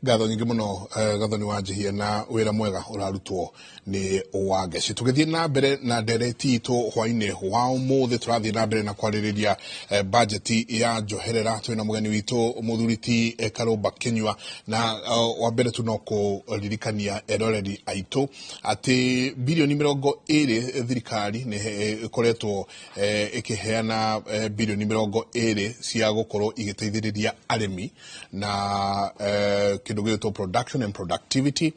Gatho nyingi muno gathoni wa njihia na wira mwega urarutwo ni Wangeci. Tugithie na mbere na ndereti itu hwaine wa umuthi turathie na mbere na kwaririria budget ya njoherera. Twina mugeni witu muthuriti Karumba Kinyua na wa mbere tunoko ririkania eroreri aitu ati bilioni 20 thirikari ni ikoretwo ikiheana bilioni 20 cia gukorwo igiteithiriria arimi na kindu gitwo production and productivity.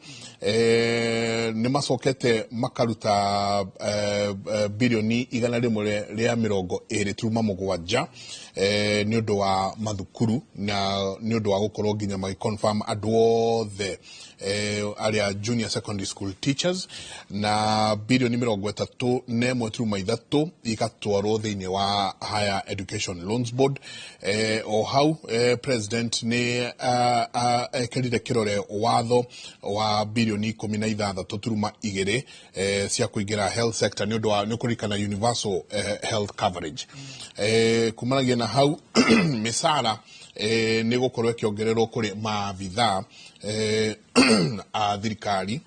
Ni masokete makaruta bilioni 127 ni undu wa mathukuru na ni undu wa gukorwo nginya magiconfirm andu othe aria junior secondary school teachers na bilioni 31.3 igatwarwo thiini wa Higher Education Loans Board. O hau president ni ekirire kirore watho wa bilioni 16.2 cia kuingira health sector ni undu wa nukurikana universal health coverage. Kumanagia na hau misara ni gukorwo kiongererwo kuri maabitha a thirikari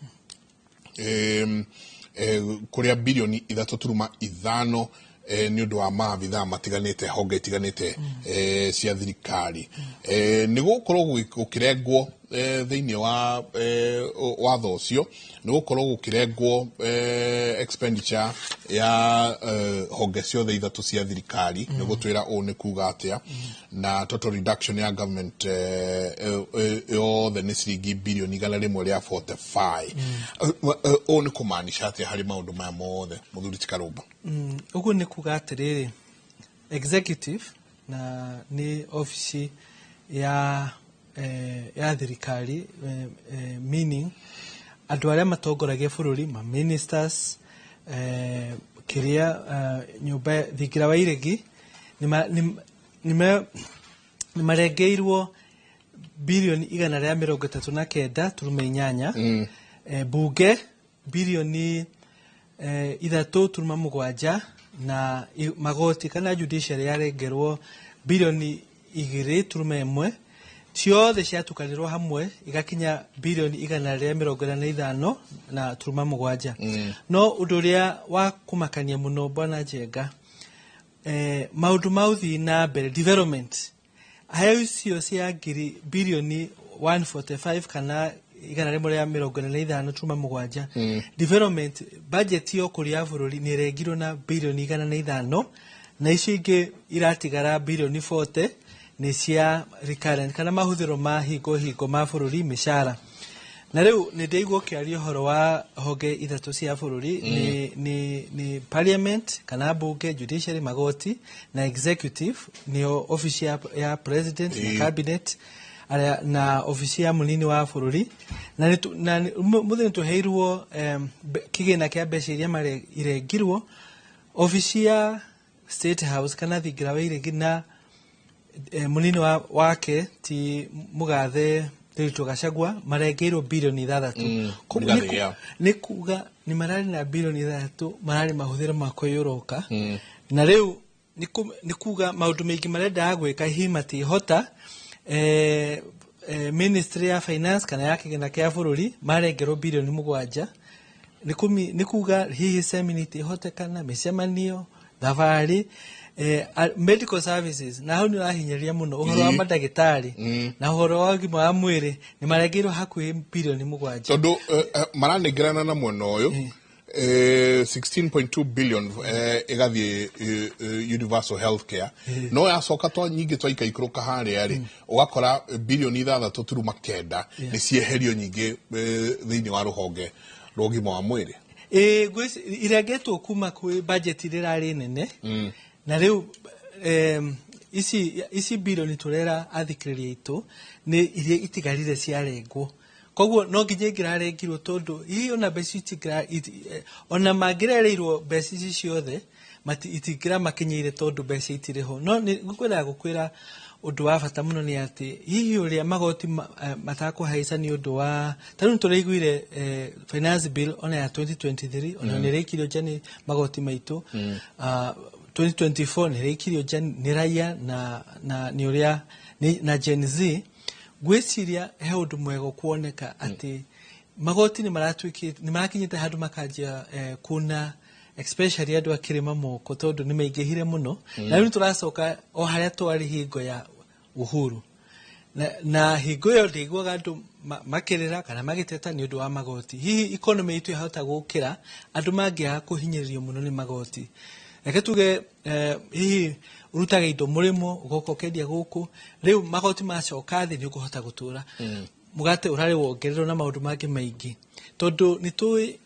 kuria bilioni 3.5 ni undu wa maabitha matiganite honge itiganite cia thirikari. Ni gukorwo gukirengwo thiini wa watho ucio ni gukorwo gukirengwo expenditure ya honge ciothe ithatu cia thirikari ni gutwira ni kuga atia na total reduction ya government yothe ni ciringi bilioni 145. Ni kumaanisha atia hari maundu maya mothe muthuriti Karumba? Ugu ni kuga atiriri executive na ni ofisi ya thirikari, meaning andu aria matongoragia bururi ma ministers kiria nyumba thigira wa iregi ni marengeirwo bilioni 139.8 bunge bilioni 3.7 na magoti kana judiciary yarengerwo bilioni 2.1 ciothe ciatukanirwo hamwe igakinya bilioni 145.7. No undu uria wa kumakania muno bwana Njenga, maundu mauthi na mbere development hayo icio cia bilioni 145 kana 145.7 development budget yo kuria bururi ni regirwo na bilioni 105 na icio ingi iratigara bilioni 40 ni cia recurrent kana mahuthiro ma hingo ma bururi mishara. Na riu ni ndeigwo kiario horo wa honge ithatu cia bururi ni parliament kana bunge, judiciary, magoti na executive ni office ya president na cabinet na ofisi ya munini wa bururi na muthini tuheirwo kigina kia mbeca iria mare iregirwo ofisi ya state house kana thigira wa iregi na munini wake ti Mugathe Nderitu Gachagua marengeirwo bilioni 6. Ni kuga ni marari na bilioni 6 marari mahuthira makoyoroka. Na riu ni kuga maundu mengi marenda agwika himati hota ministry ya finance kana ya kigina kia bururi marengerwo bilioni 7. Ni kuga hihi seminiti hote kana micemanio thavari medical services na hau ni rahinyeria muno uhoro wa madagitari na uhoro wa gima wa mwiri ni marengeirwo hakuhi bilioni 7 tondu maranengerana na mweno uyu 16.2 billion igathie universal healthcare no yacoka to nyingi twaika ikuruka haria ri ugakora bilioni 6.9 ni cieherio nyingi thiini wa ruhonge rogima wa mwiri iregetwo kuma kwi budget irari nene. Na riu isi bilioni turera athikiriria itu ni iria itigarire ciarengwo koguo no nginya ingirarengirwo tondu hii ona mbeca itigira ona mangirereirwo mbeca ici ciothe itigira makinyire tondu mbeca itiriho. No ngukwenda gukwira undu wa bata muno ni ati hihi uria magoti matakuhaica ni undu wa tanu turaiguire finance bill ona ya 2023 ona ni reikirio jani magoti maitu 2024 ni reikirio jani ni raia na ni uria na Gen Z gwiciria he undu mwego kuoneka ati magoti ni marakinyite handu makanjia kuna especially andu akirima moko tondu ni maingihire muno na riu turacoka o haria twari hingo ya uhuru na hingo yo ndigwaga andu makirira kana magiteta ni undu wa magoti hihi economy itu ihota gukira andu mangiaga kuhinyiririo muno ni magoti reke tuge hihi urutage indo murimo goko kendia guku riu magoti macoka thi ni ukuhota gutura mugate urari wongererwo na maundu mangi maingi tondu ni tui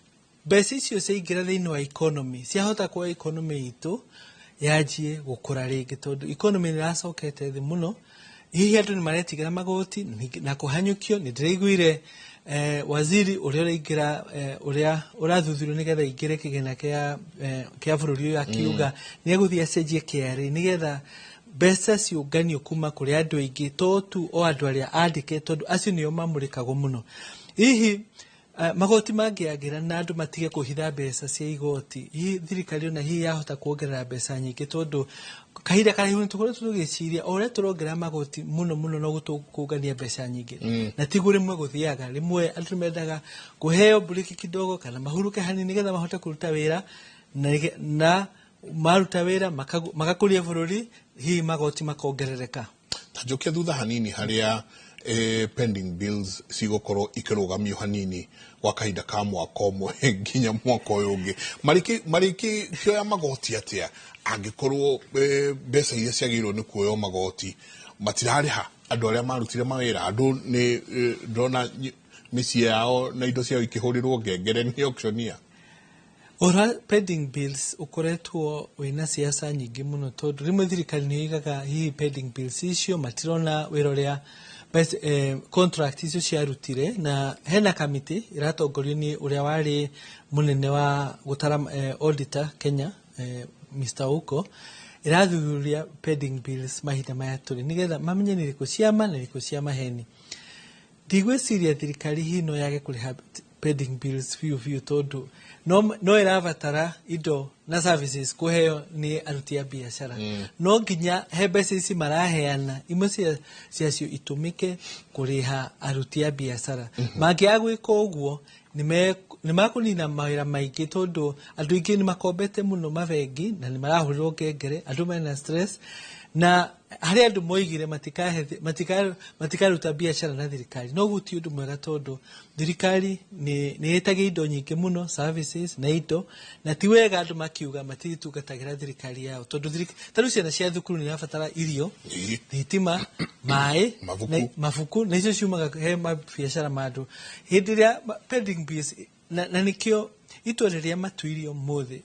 mbeca icio ciaingira thiini wa economy ciahota kwa economy itu yajie gukura ringi tondu economy ni racokete thi muno hihi andu ni maretigira magoti na kuhanyukio ni ndiraiguire waziri uria uraingira uria urathuthurio nigetha ingire kigena kia bururi uyu akiuga ni eguthia cenjie kiari nigetha mbeca ciunganio kuma kuri andu aingi totu o andu aria andike tondu acio nio mamurikagwo muno hihi magoti mangiagira na andu matige kuhitha mbeca cia igoti hihi thirikari ona hihi yahota kuongerera mbeca nyingi tondu kahinda karihu nitukoretwo tugiciria oria turongera magoti muno no gutukungania mbeca nyingi na tigu rimwe guthiaga rimwe andu mendaga kuheo buriki kidogo kana mahuruke hanini nigetha mahote kuruta wira na maruta wira magakuria bururi hihi magoti makongerereka tajokia thutha hanini haria pending bills cigokoro ikirugamio hanini wa kahinda ka mwaka umwe nginya mwaka uyu ungi mariki kioya magoti atia angikorwo mbeca iria ciagirwo ni kuoyo magoti matirariha andu aria marutire mawira andu ni ndona misi yao na indo ciao ikihurirwo ngengere ni auctioneer ora pending bills ukoretwo wina siasa nyingi muno tondu rimwe thirikari ni igaga hihi pending bills icio matirona wira uria contract icio ciarutire na hena committee iratongorio ni uria wari munene wa gutara auditor Kenya Mr. Uko irathuthuria pending bills mahinda maya turi nigetha mamenye ni riku ciama na riku cia maheni ndigwiciria thirikari hino yage kuriha pending bills few tondu no iravatara indo na services kuheo ni aruti a biashara no nginya he mbeca ici maraheana imwe ciacio itumike kuriha aruti a biashara mangiaga gwika uguo ni makunina mawira maingi tondu andu ingi ni makombete muno mabengi na ni marahurirwo ngengere andu mena stress na hari andu moigire matikaruta biashara na thirikari no guti undu mwega tondu thirikari ni itagia indo nyingi muno services na indo na ti wega andu makiuga matitungatagira thirikari yao tondu taru ciana cia thukuru ni rabatara irio thitima mai mafuku na icio ciumaga he biashara mandu hindi ria pending bills na nikio itwereria matuirio muthi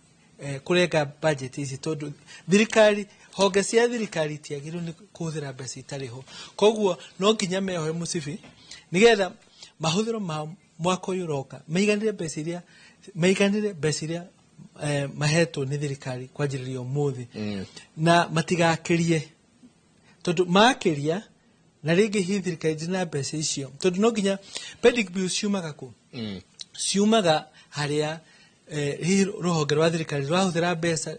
kurenga budget ici tondu thirikari honge cia thirikari tiagirwo ni kuthira mbeca itariho koguo no nginya mehoe musibi nigetha mahuthiro ma mwaka uyu roka meiganire mbeca iria mahetwo ni thirikari kwanjiririo muthi na matigakirie tondu makiria na ringi hi thirikari dina mbeca icio tondu no nginya pending bills ciumaga ku ciumaga haria hi ruhonge rwa thirikari rwahuthira mbeca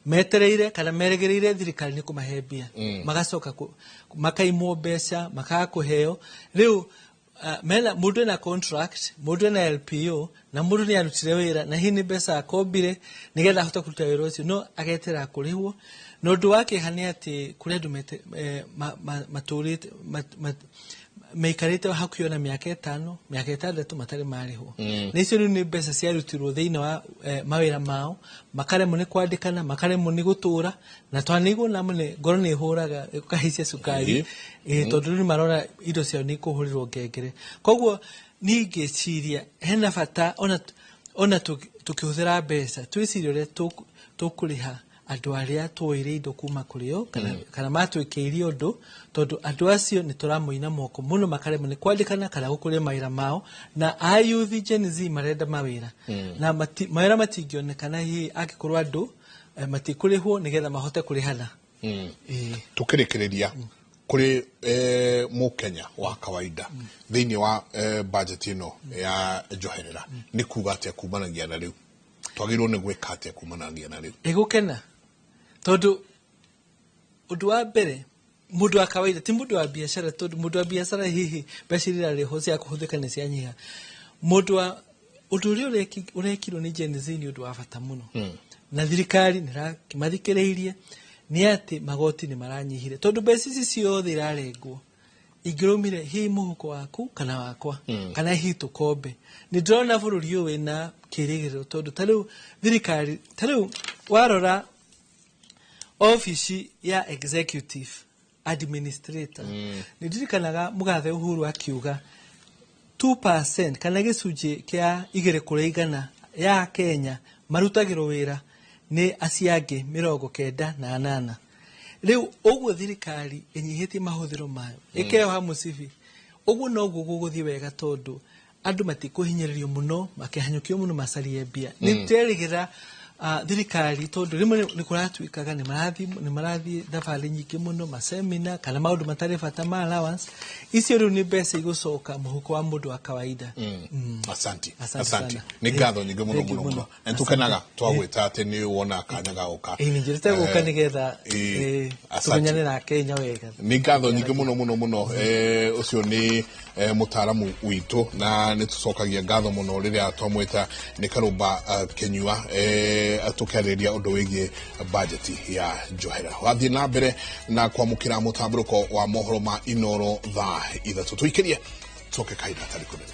metereire kana meregereire thirikari ni kumahebia magacoka makaimwo mbeca makakuheo riu mena mundu na contract mundu na LPO na mundu ni arutire wira na hini mbeca akombire nigetha ahota kuruta wira ucio no agetera kurihwo no ndu wake hani ati kuria ndumete maturite meikarite hakuyo na miaka 5 miaka 6 matari marihwo nicio ni mbeca ciarutirwo thiini wa mawira mao makaremwo ni kwandikana makaremwo ni gutura na twanigwo namune ngoro ni huraga kahicia sukari tondu ni marora indo ciao ni kuhurirwo ngengere koguo ni ngeciria hena bata ona tukihuthira mbeca twiciria uria tukuriha andu aria tuire indo kuma kurio kana matwikiirie undu tondu andu acio ni turamoina moko muno makaremwo ni kwandikana kana gukuria mawira mao na ayuthi Gen Z marenda mawira na mawira matingionekana hi akikorwa andu matikurihwo nigetha mahote kurihana tukirikireria kuri mukenya wa kawaida thiini wa budget ino ya njoherera ni kuga atia kumanagia na riu twagirwo ni gwika atia kumanagia na riu igukena tondu undu wa mbere mundu wa kawaida ti mundu wa biashara tondu mundu wa biashara hihi becirira riho cia kuhuthika ni cia nyiha mundu wa uturio urekirwo ni Gen Z ni undu wa bata muno na thirikari nirakimathikiriirie ni ati magoti ni maranyihire tondu mbeca ici ciothe irarengwo ingirumire hi muhuko waku kana wakwa kana hi tukombe ni ndrona bururi uyu wina kirigiro tondu tariu thirikari tariu warora office ya executive administrator ni ndirikanaga mugathe Uhuru akiuga 2% kana gicunji kia 2 ya Kenya marutagirwo wira ni asiange 98 riu ogwo thirikari inyihitie mahuthiro mayo ikeo ha musibi ogwo no guguthie wega tondu andu matikuhinyiririo muno makihanyukio muno macarie mbia ni terigira thirikari tondu rimwe ni kuratwikaga ni marathi thabari nyingi muno masemina kana maundu matari bata ma allowance icio riu ni mbeca igucoka muhuko wa mundu wa kawaida asante ni ngatho nyingi muno entukanaga twagwita ati ni wona kanya gauka ni njirite guka nigetha tumenyane na Kenya wega ni ngatho nyingi muno ucio ni mutaramu witu na ni tucokagia ngatho muno riria twamwita ni Karumba Kenyua atukariria undu wigie budget ya Njohera wathie na mbere na kwamukira mutamburuko wa mohoro ma Inoro thaa 3 tuikirie toke kaida tari kunene.